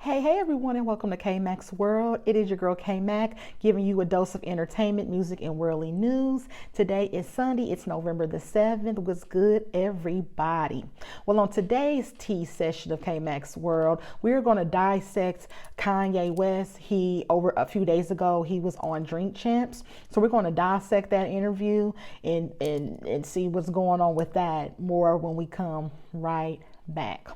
Hey everyone, and welcome to KMack's World. It is your girl KMack giving you a dose of entertainment, music, and worldly news. Today is Sunday. It's November the 7th. What's good, everybody? Well, on today's tea session of KMack's World, we're going to dissect Kanye West. Over a few days ago, he was on Drink Champs. So we're going to dissect that interview and see what's going on with that more when we come right back.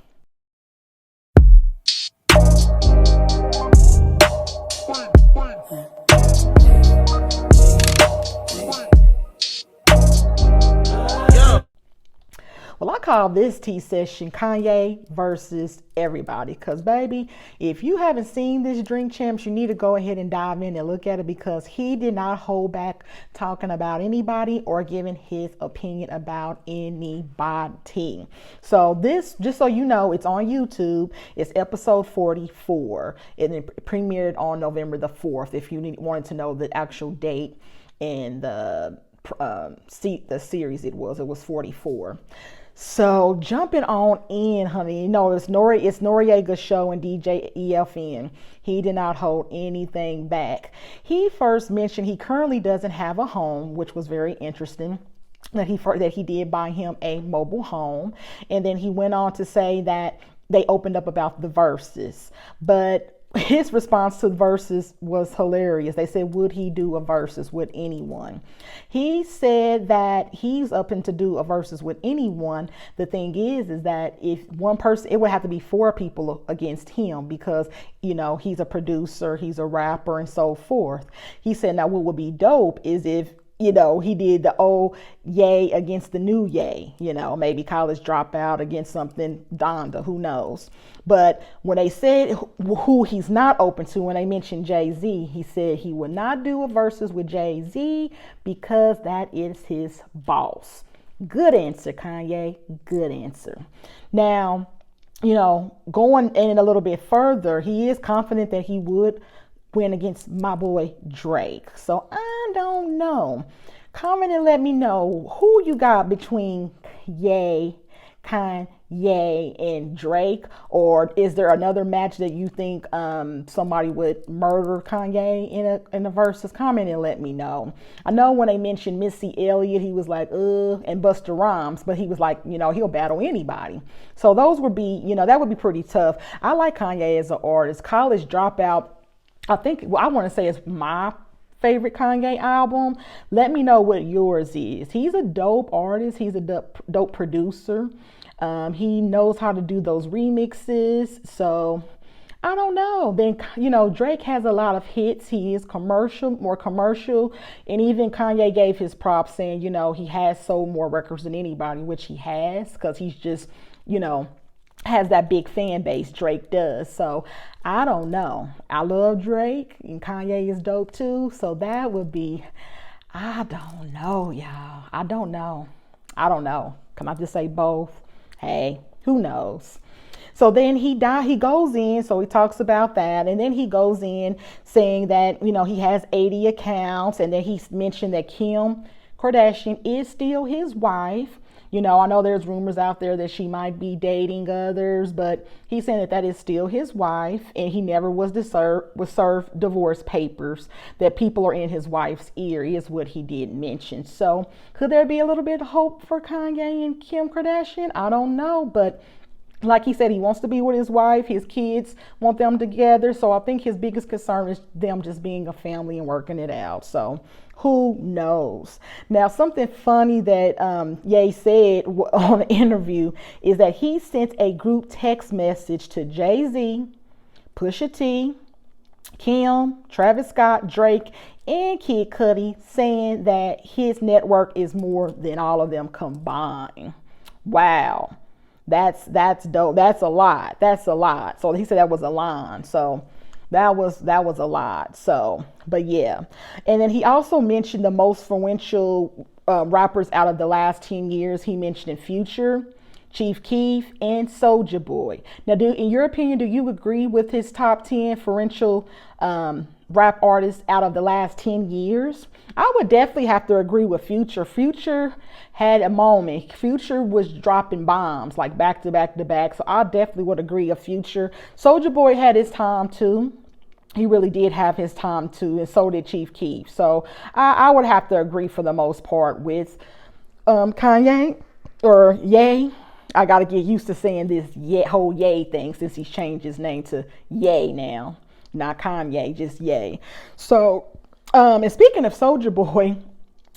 Well, I call this tea session Kanye versus everybody. Because, baby, if you haven't seen this Drink Champs, you need to go ahead and dive in and look at it because he did not hold back talking about anybody or giving his opinion about anybody. So this, just so you know, it's on YouTube. It's episode 44. And it premiered on November the 4th if you wanted to know the actual date and the series it was 44. So jumping on in, honey, you know, it's Noriega's show and DJ EFN. He did not hold anything back. He first mentioned he currently doesn't have a home, which was very interesting. That he did buy him a mobile home. And then he went on to say that they opened up about the verses. But his response to the verses was hilarious. They said, would he do a verses with anyone? He said that he's open to do a verses with anyone. The thing is that if one person, it would have to be 4 people against him because, you know, he's a producer, he's a rapper and so forth. He said, now what would be dope is if, you know, he did the old Ye against the new Ye, you know, maybe College Dropout against something Donda, who knows. But when they said who he's not open to, when they mentioned Jay-Z, he said he would not do a versus with Jay-Z because that is his boss. Good answer, Kanye. Good answer. Now, you know, going in a little bit further, he is confident that he would win against my boy Drake. So I don't know. Comment and let me know who you got between Kanye and Drake, or is there another match that you think somebody would murder Kanye in a versus? Comment and let me know. I know when they mentioned Missy Elliott, he was like, and Busta Rhymes, but he was like, you know, he'll battle anybody. So those would be, you know, that would be pretty tough. I like Kanye as an artist. College Dropout, I think, well, I want to say it's my favorite Kanye album. Let me know what yours is. He's a dope artist. He's a dope producer. He knows how to do those remixes. So I don't know. Then, you know, Drake has a lot of hits. He is more commercial. And even Kanye gave his props saying, you know, he has sold more records than anybody, which he has because he's just, you know, has that big fan base. Drake does. So I don't know. I love Drake and Kanye is dope too. So that would be, I don't know, y'all. I don't know. Can I just say both? Hey, who knows? So then he goes in, so he talks about that. And then he goes in saying that, you know, he has 80 accounts. And then he mentioned that Kim Kardashian is still his wife. You know, I know there's rumors out there that she might be dating others, but he's saying that is still his wife, and he never was served divorce papers, that people are in his wife's ear is what he did mention. So could there be a little bit of hope for Kanye and Kim Kardashian? I don't know, but like he said, he wants to be with his wife. His kids want them together. So I think his biggest concern is them just being a family and working it out. So who knows? Now, something funny that Ye said on the interview is that he sent a group text message to Jay-Z, Pusha T, Kim, Travis Scott, Drake, and Kid Cudi saying that his network is more than all of them combined. Wow. That's dope. That's a lot. So he said that was a line. So that was a lot. So, but yeah. And then he also mentioned the most influential rappers out of the last 10 years. He mentioned Future, Chief Keef, and Soulja Boy. Now, in your opinion, do you agree with his top 10 influential rap artists out of the last 10 years? I would definitely have to agree with Future. Future had a moment. Future was dropping bombs like back to back to back. So I definitely would agree with Future. Soulja Boy had his time too. He really did have his time too, and so did Chief Keef. So I would have to agree for the most part with Kanye or Ye. I got to get used to saying this whole Ye thing since he's changed his name to Ye now. Not Kanye, just Ye. So, and speaking of Soulja Boy,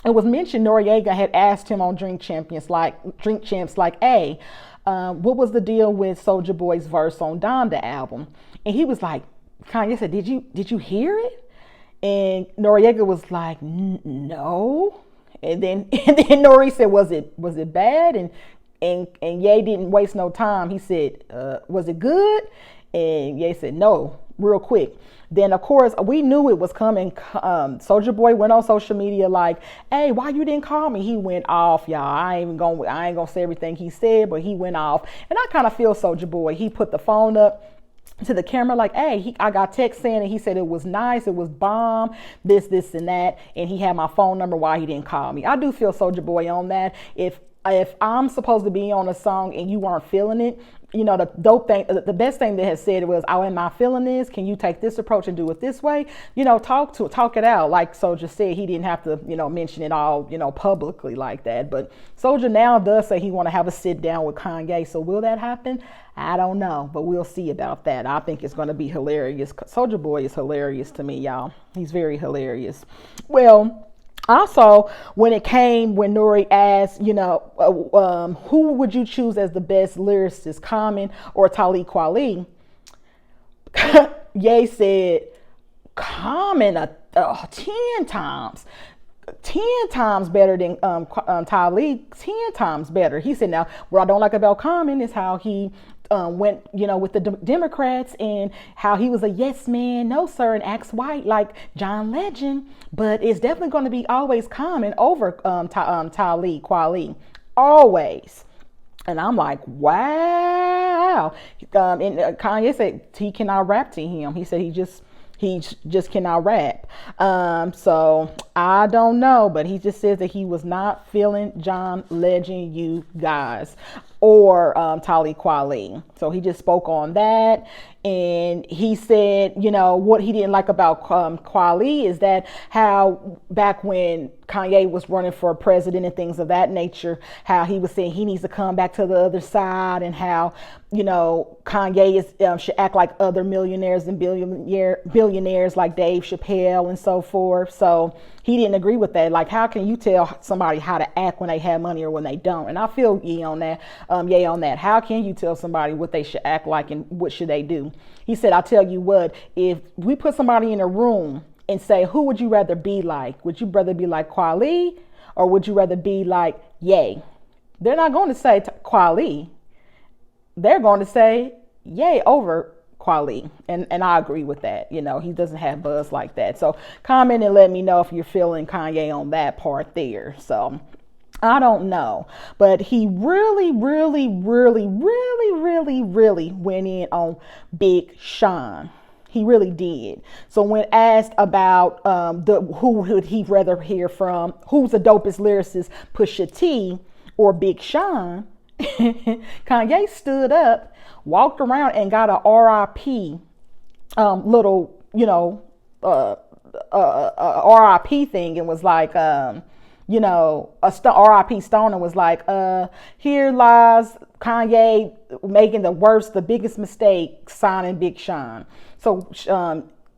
it was mentioned Noriega had asked him on Drink Champs like, hey, what was the deal with Soulja Boy's verse on Donda album? And he was like, Kanye said, did you hear it? And Noriega was like, no. And then Nori said, was it bad? And Ye didn't waste no time. He said, was it good? And Ye said, no, real quick. Then, of course, we knew it was coming. Soulja Boy went on social media like, hey, why you didn't call me? He went off, y'all. I ain't gonna say everything he said, but he went off. And I kind of feel Soulja Boy. He put the phone up to the camera like, hey, I got text saying, and he said it was nice, it was bomb, this, and that. And he had my phone number, why he didn't call me. I do feel Soulja Boy on that. If I'm supposed to be on a song and you weren't feeling it, you know, the best thing that has said was, oh, am I feeling this? Can you take this approach and do it this way? You know, talk it out. Like Soulja said, he didn't have to, you know, mention it all, you know, publicly like that. But Soulja now does say he want to have a sit down with Kanye. So will that happen? I don't know, but we'll see about that. I think it's going to be hilarious. Soulja Boy is hilarious to me, y'all. He's very hilarious. Well, also, when Nori asked, you know, who would you choose as the best lyricist, Common or Talib Kweli? Ye said, Common 10 times. 10 times better than Talib, 10 times better. He said, now, what I don't like about Common is how he went, you know, with the Democrats and how he was a yes man, no sir, and acts white like John Legend. But it's definitely going to be always Common over Talib Kweli, always. And I'm like, wow. And Kanye said he cannot rap to him. He said he just cannot rap. So I don't know, but he just says that he was not feeling John Legend, you guys, or Talib Kweli. So he just spoke on that. And he said, you know, what he didn't like about Kweli is that how back when Kanye was running for president and things of that nature, how he was saying he needs to come back to the other side, and how, you know, Kanye should act like other millionaires and billionaires like Dave Chappelle and so forth. So he didn't agree with that. Like, how can you tell somebody how to act when they have money or when they don't? And I feel Ye on that. How can you tell somebody what they should act like and what should they do? He said, I'll tell you what, if we put somebody in a room and say, who would you rather be like? Would you rather be like Kweli or would you rather be like Ye? They're not going to say Kweli. They're going to say Ye over Kweli. And I agree with that. You know, he doesn't have buzz like that. So comment and let me know if you're feeling Kanye on that part there. So I don't know, but he really went in on Big Sean. He really did. So when asked about who would he rather hear from, who's the dopest lyricist, Pusha T or Big Sean, Kanye stood up, walked around and got a RIP little, you know, RIP thing, and was like, you know, RIP Stone, and was like, here lies Kanye making the biggest mistake, signing Big Sean. So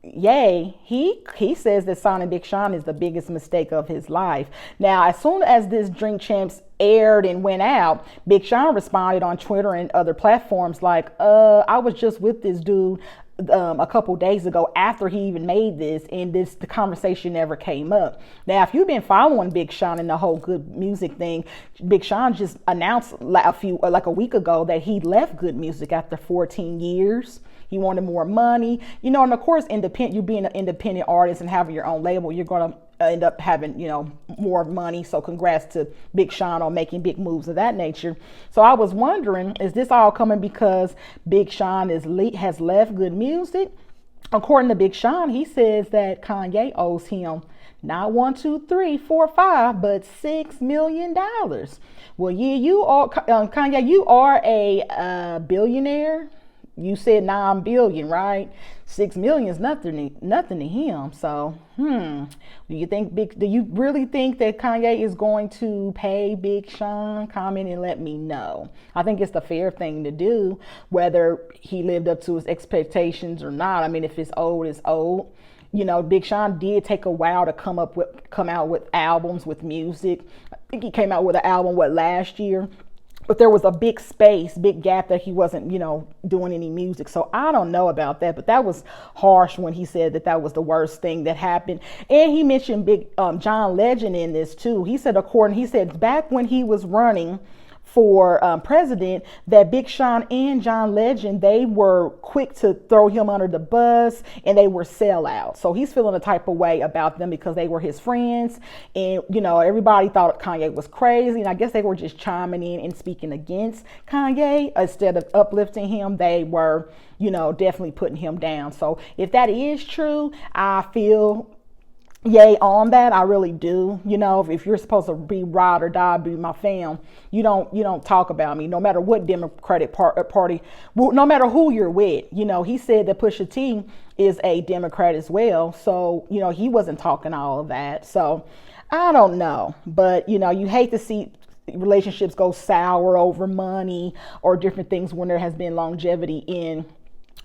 Ye, he says that signing Big Sean is the biggest mistake of his life. Now, as soon as this Drink Champs aired and went out, Big Sean responded on Twitter and other platforms like, I was just with this dude a couple days ago after he even made this, and the conversation never came up. Now, if you've been following Big Sean and the whole Good Music thing, Big Sean just announced like a week ago that he left Good Music after 14 years. He wanted more money, you know, and of course, you being an independent artist and having your own label, you're going to end up having, you know, more money. So congrats to Big Sean on making big moves of that nature. So I was wondering, is this all coming because Big Sean has left good music? According to Big Sean, he says that Kanye owes him not 1, 2, 3, 4, 5, but $6 million. Well, yeah, you are, Kanye, you are a billionaire. You said 9 billion, right? 6 million is nothing to him. So, do you really think that Kanye is going to pay Big Sean? Comment and let me know. I think it's the fair thing to do, whether he lived up to his expectations or not. I mean, if it's old, it's old. You know, Big Sean did take a while to come out with albums, with music. I think he came out with an album, last year? But there was a big gap that he wasn't, you know, doing any music. So I don't know about that, but that was harsh when he said that was the worst thing that happened. And he mentioned John Legend in this too. He said, back when he was running for president, that Big Sean and John Legend, they were quick to throw him under the bus and they were sellouts. So he's feeling a type of way about them because they were his friends. And, you know, everybody thought Kanye was crazy. And I guess they were just chiming in and speaking against Kanye. Instead of uplifting him, they were, you know, definitely putting him down. So if that is true, I feel yay on that. I really do. You know, if you're supposed to be ride or die, be my fam, you don't talk about me, no matter what Democratic party, no matter who you're with. You know, he said that Pusha T is a Democrat as well. So, you know, he wasn't talking all of that. So I don't know, but you know, you hate to see relationships go sour over money or different things when there has been longevity in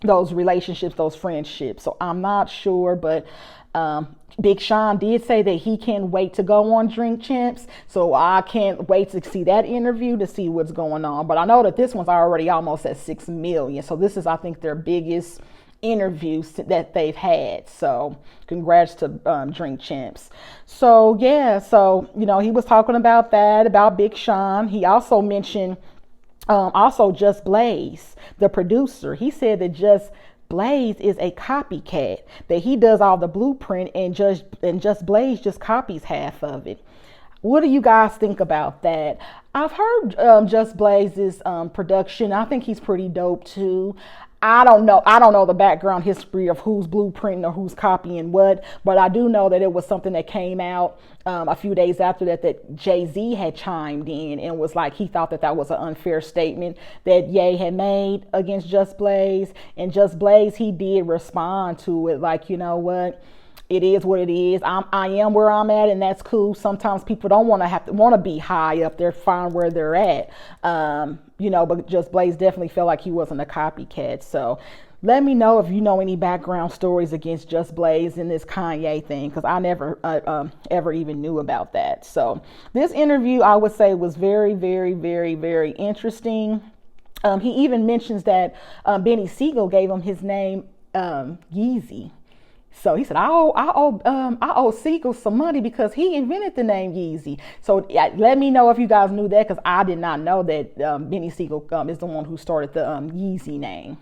those relationships, those friendships. So I'm not sure, but Big Sean did say that he can't wait to go on Drink Champs. So I can't wait to see that interview to see what's going on. But I know that this one's already almost at 6 million. So this is, I think, their biggest interviews that they've had. So congrats to Drink Champs. So yeah, so, you know, he was talking about that, about Big Sean. He also mentioned also Just Blaze, the producer. He said that Just Blaze is a copycat, that he does all the blueprint and Just Blaze just copies half of it. What do you guys think about that? I've heard Just Blaze's production. I think he's pretty dope too. I don't know the background history of who's blueprinting or who's copying what, but I do know that it was something that came out a few days after that Jay-Z had chimed in and was like, he thought that was an unfair statement that Ye had made against Just Blaze. And Just Blaze, he did respond to it like, you know what? It is what it is. I am where I'm at, and that's cool. Sometimes people don't want to be high up. They're fine where they're at. You know, but Just Blaze definitely felt like he wasn't a copycat. So let me know if you know any background stories against Just Blaze in this Kanye thing, because I never ever even knew about that. So this interview, I would say, was very, very, very, very interesting. He even mentions that Benny Siegel gave him his name, Yeezy. So he said, I owe Siegel some money because he invented the name Yeezy. So let me know if you guys knew that, because I did not know that Benny Siegel is the one who started the Yeezy name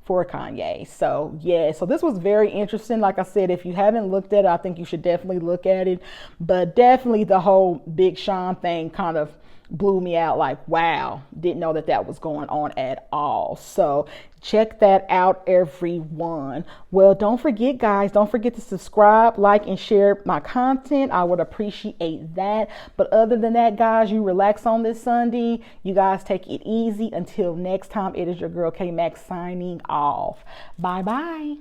for Kanye. So yeah, so this was very interesting. Like I said, if you haven't looked at it, I think you should definitely look at it. But definitely the whole Big Sean thing kind of blew me out, like, wow, didn't know that was going on at all. So check that out, everyone. Well, don't forget, guys, don't forget to subscribe, like, and share my content. I would appreciate that. But other than that, guys, you relax on this Sunday. You guys take it easy. Until next time, it is your girl KMack signing off. Bye bye.